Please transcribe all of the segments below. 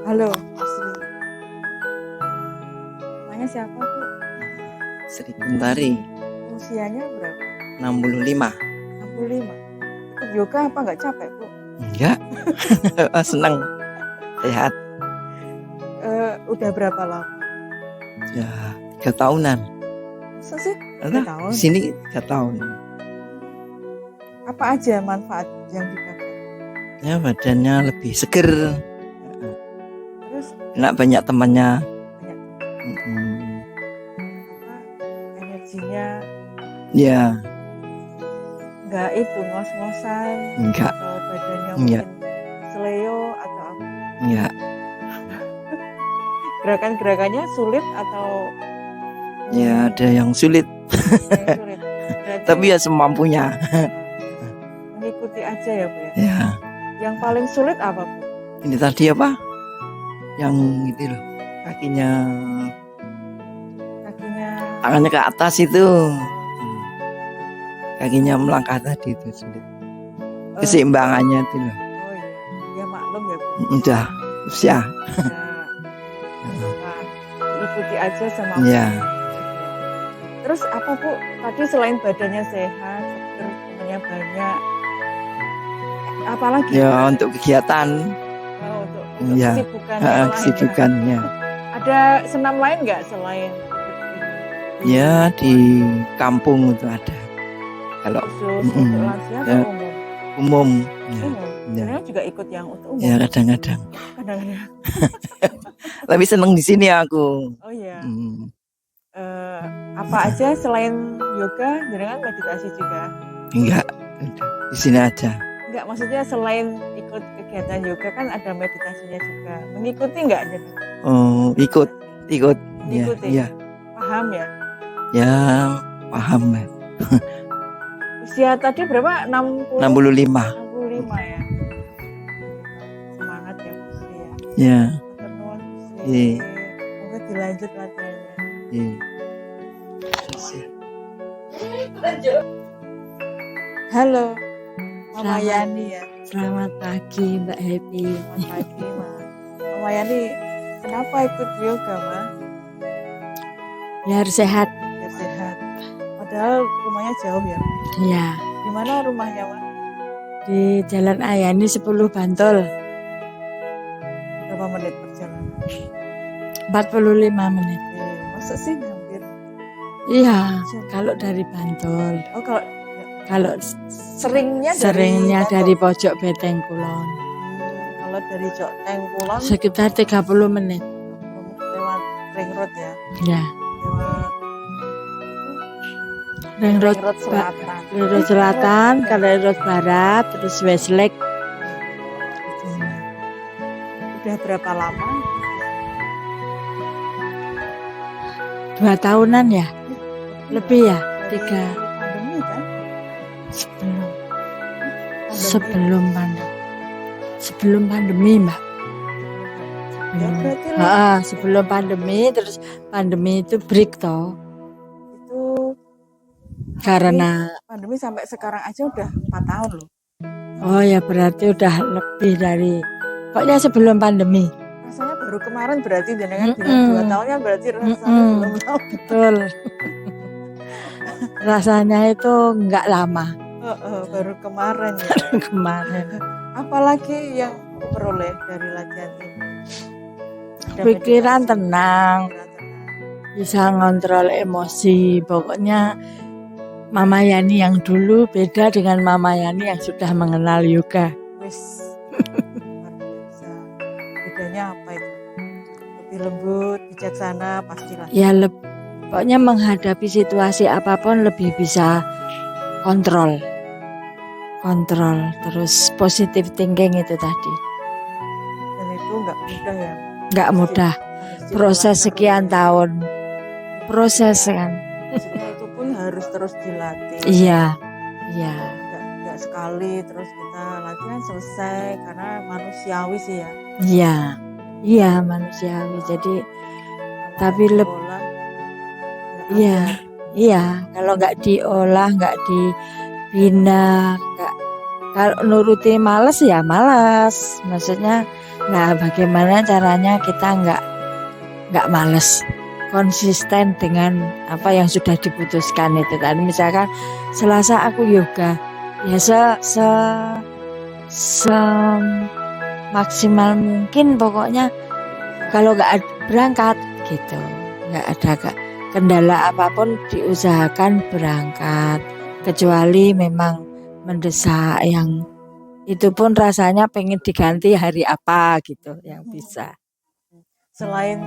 Halo, Sri. Namanya siapa, Bu? Sri Kuntari, Usianya berapa? 65. 65. Ikut yoga apa nggak capek, Bu? Enggak, senang, sehat. Udah berapa lama? Ya, 3 tahunan. Masa sih? 3 Nah, tahun. di sini 3 tahun. Apa aja manfaat yang didapat? Ya, badannya lebih seger. Terus Enak, banyak temannya. banyak Mm-mm. energinya Ya, nggak itu ngos-ngosan enggak, atau badannya Enggak. mungkin seleo atau apa? enggak. Gerakan-gerakannya sulit atau Ya, ada yang sulit, yang sulit? Berarti tapi ya semampunya. mengikuti aja ya, Bu ya. Ya, Yang paling sulit apa, Bu? ini tadi apa? Yang itu loh, kakinya, tangannya ke atas itu. Kakinya melangkah tadi itu sulit. Keseimbangannya itu loh. Oh iya, ya maklum ya, Bu. Udah usia. Nah, ikuti aja sama Ya. Terus apa, Bu? Tadi selain badannya sehat, terus temannya banyak, apalagi? Ya, untuk kegiatan. Oh, untuk Ya. kesibukan yang lain, Kesibukannya. ya. Ada senam lain nggak selain Ya, di kampung itu ada. Kalau khusus untuk lansia atau ya, umum? umum. Ya. Umum. Ya. Sebenarnya juga ikut yang untuk umum. Ya, kadang-kadang. Kadang-kadang. Tapi seneng di sini aku. Oh iya. Hmm. Apa aja selain yoga, jangan meditasi juga? Enggak, di sini aja. Enggak, maksudnya selain ikut kegiatan yoga kan ada meditasinya juga. Mengikuti enggak? Oh, ikut. Ya, Mengikuti. ya. Paham ya? Ya, paham. Usia tadi berapa? 65. 65 ya. Semangat ya, Bu Sri ya. Ya. Matur nuwun, Bu Sri. Iya. Semoga dilanjut latihannya. Iya. Halo, Mama Yani ya. Selamat pagi Mbak Happy. Selamat pagi, Ma. Mama Yani, kenapa ikut yoga, Ma? Biar sehat. Biar sehat. Padahal rumahnya jauh ya. Ya, Di mana rumahnya, Ma? di Jalan Ayani 10 Bantul. Berapa menit perjalanan? 45 menit. Masa sih hampir? Iya, kalau dari Bantul. Oh, Kalau seringnya dari pojok Beteng Kulon. Kalau dari Joteng Kulon Sekitar 30 menit. lewat ring road ya. Ya, Lewat Ring Road Selatan. Ring Road Selatan, kalau Ring Road Barat, terus Westlake. Udah berapa lama? 2 tahunan ya? Lebih ya? 3. Pandemi kan? Sebelum pandemi, Mbak. Ya berarti Sebelum pandemi, terus pandemi itu break toh. itu Karena pandemi sampai sekarang aja udah 4 tahun loh. oh ya berarti udah lebih dari pokoknya sebelum pandemi. Rasanya baru kemarin berarti dengan bilang 2 tahunnya berarti rasanya belum tahu. Betul. Rasanya itu enggak lama. Baru kemarin ya. Kemarin. Apalagi yang peroleh dari latihan ini? Ada Pikiran meditasi, tenang, bisa ngontrol emosi. Pokoknya Mama Yani yang dulu beda dengan Mama Yani yang sudah mengenal yoga. Wis, luar biasa. Bedanya apa itu? Lebih lembut, bijaksana pastilah. Ya pokoknya menghadapi situasi apapun lebih bisa kontrol, terus positive thinking itu tadi. Dan itu nggak mudah ya. Nggak mudah, proses sekian tahun, proses kan. Maksudnya itu pun harus terus dilatih. Iya. Nggak sekali terus kita latihan selesai karena manusiawi sih ya. Iya manusiawi. Jadi tapi kalau nggak diolah, nggak dibina, kalau nuruti malas ya malas. Maksudnya Nah, bagaimana caranya kita nggak males, konsisten dengan apa yang sudah diputuskan itu tadi. Misalkan Selasa aku yoga, ya maksimal mungkin pokoknya kalau nggak berangkat gitu, nggak ada kendala apapun diusahakan berangkat, kecuali memang mendesak yang itu pun rasanya pengen diganti hari apa gitu yang bisa. Selain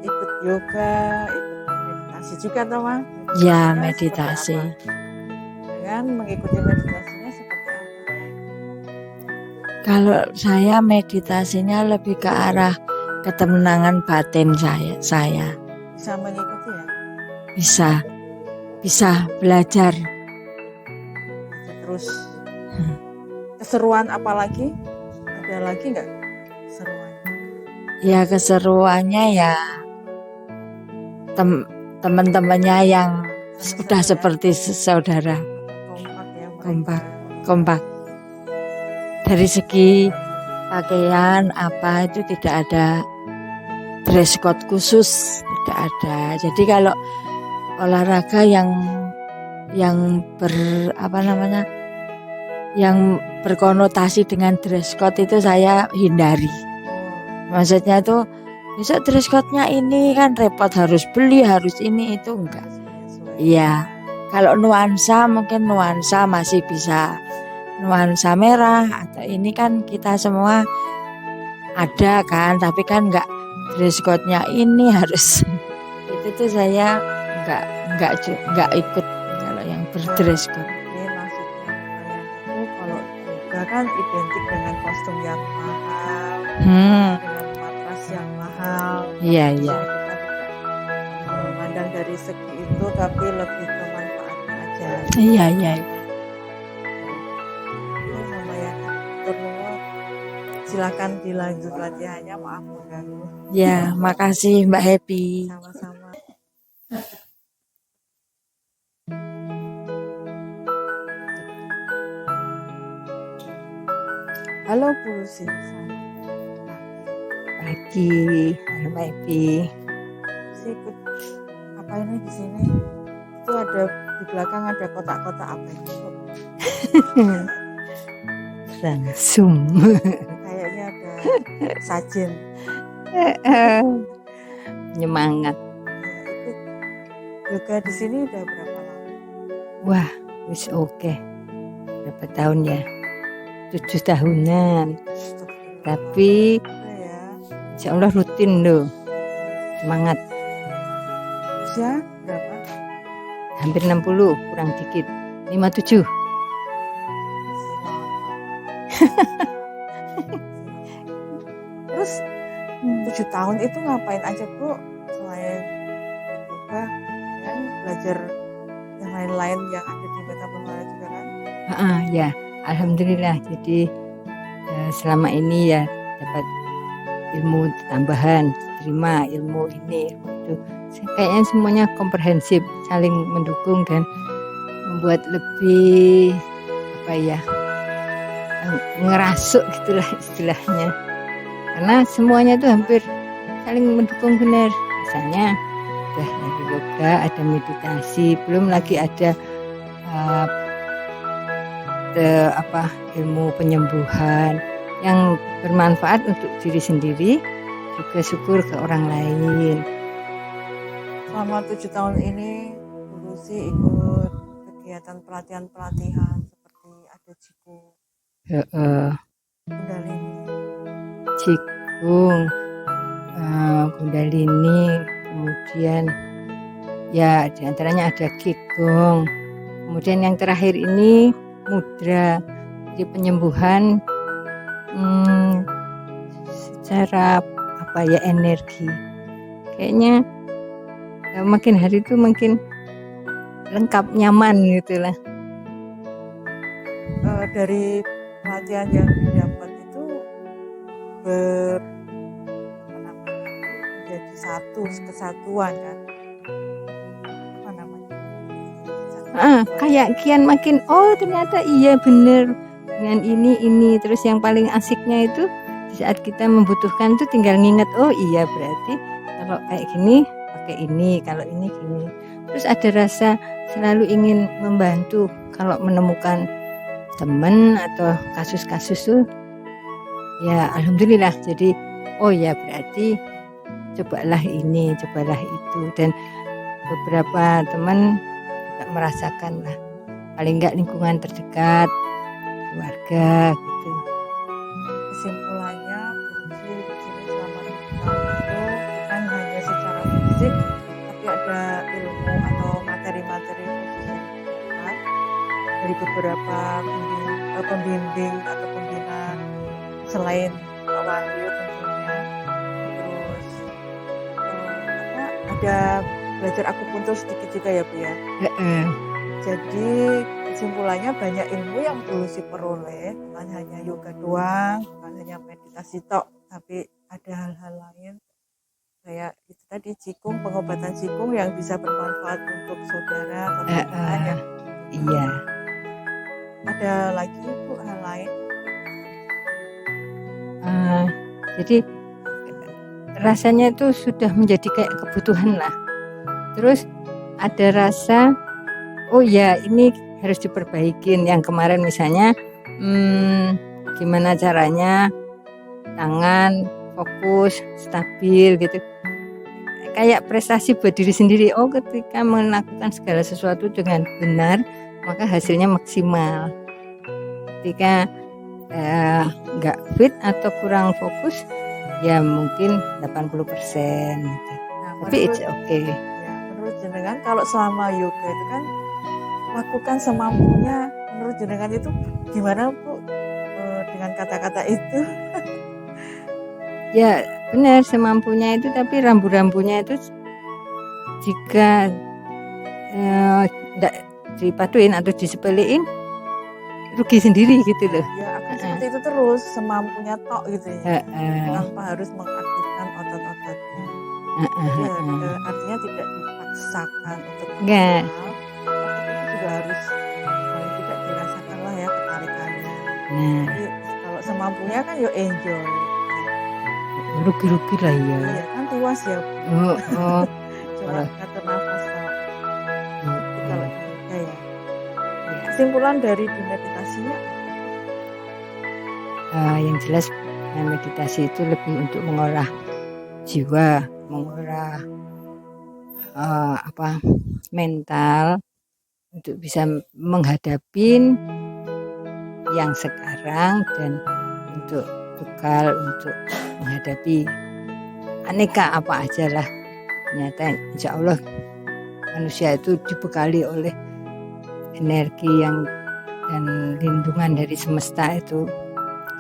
ikut yoga, ikut meditasi juga toh, Ma? Ya, Meditasinya seperti meditasi. apa? Dengan mengikuti meditasinya seperti apa? Kalau saya meditasinya lebih ke arah ketenangan batin saya. Bisa mengikuti ya? Bisa belajar. Terus keseruan apa lagi? Ada lagi nggak keseruan? Ya keseruannya ya teman-temannya yang sudah seperti saudara, Kompak ya mereka. kompak. Dari segi pakaian apa itu tidak ada dress code khusus, tidak ada. Jadi kalau olahraga yang yang berkonotasi dengan dress code itu saya hindari. Maksudnya itu besok dress code-nya ini kan repot, harus beli, harus ini itu enggak. Iya. Kalau nuansa mungkin nuansa masih bisa. Nuansa merah atau ini kan kita semua ada kan, tapi kan enggak dress code-nya ini harus. Itu tuh saya enggak ikut kalau yang berdress code. Oke, maksudnya kalian itu kalau yoga kan identik dengan kostum yang mahal, dengan matras yang mahal. Iya. Kita tidak memandang dari segi itu, tapi lebih ke manfaatnya aja. Iya. Itu membayangkan terus. Silakan dilanjut latihannya, maaf mengganggu. Ya, makasih Mbak Happy. Sama-sama. Halo Bu Lucy. Pagi, Mbak Happy. Saya ikut apa ini di sini? Itu ada di belakang ada kotak-kotak apa itu? Langsung. Kayaknya ada sajen. Penyemangat. Ya, itu yoga di sini udah berapa lama? Wah, wis oke. Berapa tahun ya? 7 tahunan. Tapi ya. insya Allah rutin loh. Semangat. Usia berapa? Hampir 60, kurang dikit. 57. Terus 7 tahun itu ngapain aja Bu? Selain yoga dan belajar yang lain-lain yang ada di Beta Pemala juga kan? Ya, alhamdulillah. Jadi selama ini ya dapat ilmu tambahan, terima ilmu ini, ilmu itu. Kayaknya semuanya komprehensif, saling mendukung dan membuat lebih ngerasuk gitulah istilahnya. Karena semuanya itu hampir saling mendukung benar. Misalnya udah ada yoga, ada meditasi, belum lagi ada ilmu penyembuhan yang bermanfaat untuk diri sendiri, juga syukur ke orang lain. Selama 7 tahun ini Bu Lucy ikut kegiatan pelatihan seperti ada Jikung, Kundalini, Jikung, Kundalini, kemudian ya diantaranya ada Qigong, kemudian yang terakhir ini mudra, jadi penyembuhan secara energi. Kayaknya makin hari itu makin lengkap, nyaman gitulah. Dari pelatihan yang didapat itu menjadi satu kesatuan kan? Apa namanya? Kayak kian makin ternyata iya bener dengan ini terus yang paling asiknya itu Di saat kita membutuhkan tuh tinggal nginget, oh iya berarti kalau kayak gini pakai ini, kalau ini gini. Terus ada rasa selalu ingin membantu kalau menemukan teman atau kasus-kasus tuh, ya alhamdulillah. Jadi oh ya berarti cobalah ini, cobalah itu. Dan beberapa teman juga merasakan lah, paling enggak lingkungan terdekat, keluarga gitu. Kesimpulannya, Bungsi di sini selama 6 tahun itu bukan hanya secara fisik, tapi ada ilmu atau materi-materi khusus yang didapat dari beberapa pembimbing atau pembina selain Pak Wahyu tentunya. Terus ada belajar akupuntur sedikit juga ya Bu ya. Jadi kesimpulannya banyak ilmu yang Bungsi peroleh, bukan hanya yoga doang, bukan hanya meditasi tok, tapi ada hal-hal lain kayak itu tadi Qigong, pengobatan Qigong yang bisa bermanfaat untuk saudara atau teman yang Iya. ada lagi Bu hal lain. Jadi rasanya itu sudah menjadi kayak kebutuhan lah. Terus ada rasa, oh ya ini harus diperbaikin. Yang kemarin misalnya, gimana caranya tangan fokus, stabil gitu. Kayak prestasi buat diri sendiri. Oh ketika melakukan segala sesuatu dengan benar, maka hasilnya maksimal. Ketika nggak fit atau kurang fokus, ya mungkin 80% gitu. Nah, Tapi it's okay. Ya, menurut jenengan kalau selama yoga itu kan lakukan semampunya, menurut jenengan itu gimana Bu dengan kata-kata itu? Ya benar semampunya itu, tapi rambu-rambunya itu jika tidak dipatuin atau disepelein rugi sendiri gitu loh. Ya akan seperti itu terus, semampunya tok gitu ya, tanpa harus mengaktifkan otot-ototnya. Artinya tidak dipaksakan untuk Enggak. otot itu juga harus paling tidak dirasakan lah ya ketarikannya. Nah, Jadi kalau semampunya kan yo enjoy. rugi-rugi lah ya. Iya kan tuas ya Bu. Cuma ngatur nafas kok. Itu kalau di yoga ya. Kesimpulan dari meditasinya Yang jelas meditasi itu lebih untuk mengolah jiwa, mengolah mental untuk bisa menghadapi yang sekarang dan untuk bekal untuk menghadapi aneka apa aja lah. Ternyata insya Allah manusia itu dibekali oleh energi yang dan lindungan dari semesta itu,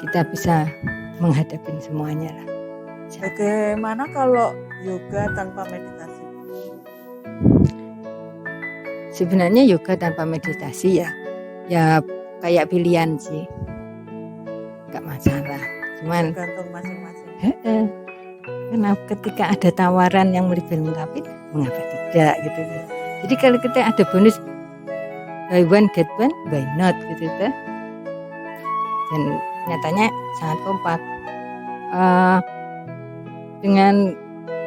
kita bisa menghadapi semuanya lah. bagaimana kalau yoga tanpa meditasi? Sebenarnya yoga tanpa meditasi ya kayak pilihan sih, nggak masalah. Cuman Tergantung masing-masing. kenapa ketika ada tawaran yang lebih lengkap, mengapa tidak gitu. Jadi kalau kita ada bonus buy one get one, why not gitu kan? Dan nyatanya sangat kompak. Dengan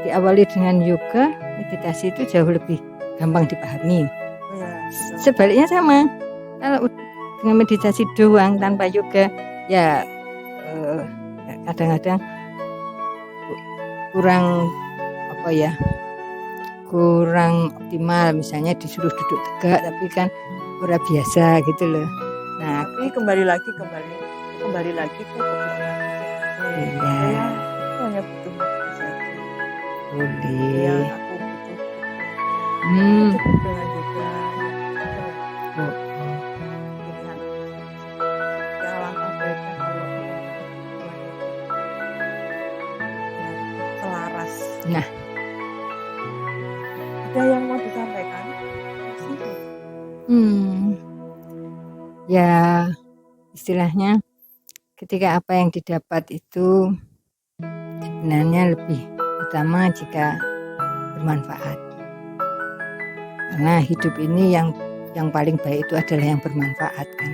diawali dengan yoga, meditasi itu jauh lebih gampang dipahami. Oh ya, betul. Sebaliknya sama. Kalau dengan meditasi doang tanpa yoga, ya kadang-kadang kurang kurang optimal. Misalnya disuruh duduk tegak, tapi kan ora biasa gitu loh. Nah, Tapi kembali lagi ke kebutuhan masing-masing. Iya. Saya itu hanya butuh meditasi. boleh. Yang aku butuh Hmm. cukup dengan yoga. Oh, Pilihan. Ya langkah baiknya kalau selaras. Nah. Ada yang mau disampaikan? Ya istilahnya ketika apa yang didapat itu sebenarnya lebih utama jika bermanfaat. Karena hidup ini yang paling baik itu adalah yang bermanfaat kan.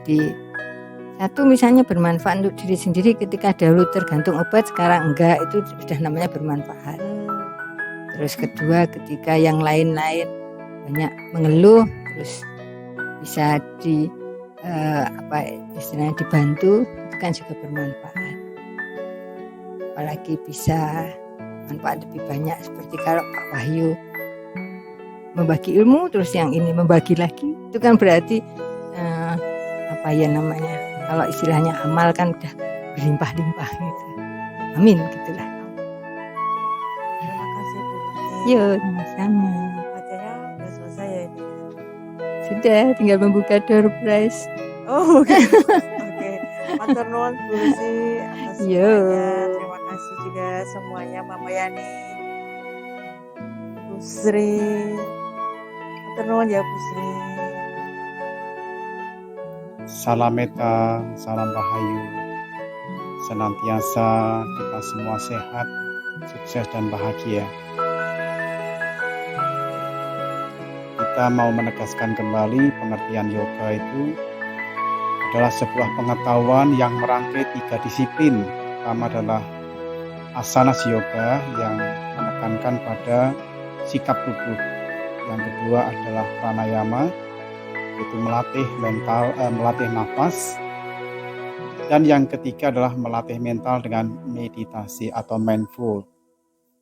Jadi Satu misalnya bermanfaat untuk diri sendiri ketika dahulu tergantung obat, sekarang enggak, itu sudah namanya bermanfaat. Terus kedua, ketika yang lain-lain banyak mengeluh, terus bisa istilahnya dibantu, itu kan juga bermanfaat. Apalagi bisa manfaat lebih banyak, seperti kalau Pak Wahyu membagi ilmu, terus yang ini membagi lagi, itu kan berarti kalau istilahnya amal kan udah berlimpah-limpah gitu. Amin, gitulah. Terima kasih Bu Lucy. Yuk, sama-sama. Bacanya udah selesai ya ini. Sudah, tinggal membuka door prize. Oh, oke. Oke. Matur nuwun Bu Lucy atas Yo. semuanya. Terima kasih juga semuanya Mama Yani, Bu Sri. Matur nuwun ya Bu Sri. Salam Meta, salam Rahayu. Senantiasa kita semua sehat, sukses dan bahagia. Kita mau menegaskan kembali pengertian yoga itu adalah sebuah pengetahuan yang merangkai 3 disiplin. Pertama adalah asanas yoga yang menekankan pada sikap tubuh. Yang kedua adalah pranayama, yaitu melatih nafas. Dan yang ketiga adalah melatih mental dengan meditasi atau mindful.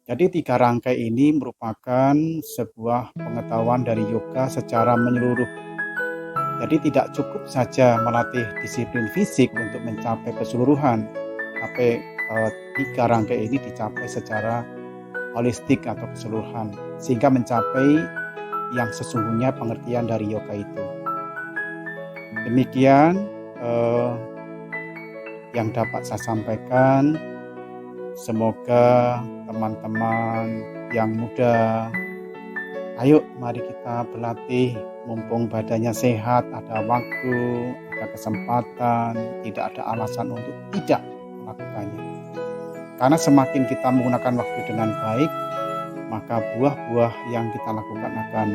Jadi 3 rangkai ini merupakan sebuah pengetahuan dari yoga secara menyeluruh. Jadi tidak cukup saja melatih disiplin fisik untuk mencapai keseluruhan, tapi 3 rangkai ini dicapai secara holistik atau keseluruhan, sehingga mencapai yang sesungguhnya pengertian dari yoga itu. Demikian yang dapat saya sampaikan. Semoga teman-teman yang muda, ayo mari kita berlatih mumpung badannya sehat, ada waktu, ada kesempatan, tidak ada alasan untuk tidak melakukannya. Karena semakin kita menggunakan waktu dengan baik, maka buah-buah yang kita lakukan akan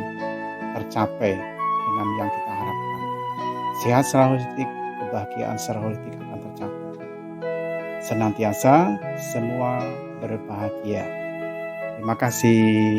tercapai dengan yang kita harapkan. Sehat secara holistik, kebahagiaan secara holistik akan tercapai. Senantiasa semua berbahagia. Terima kasih.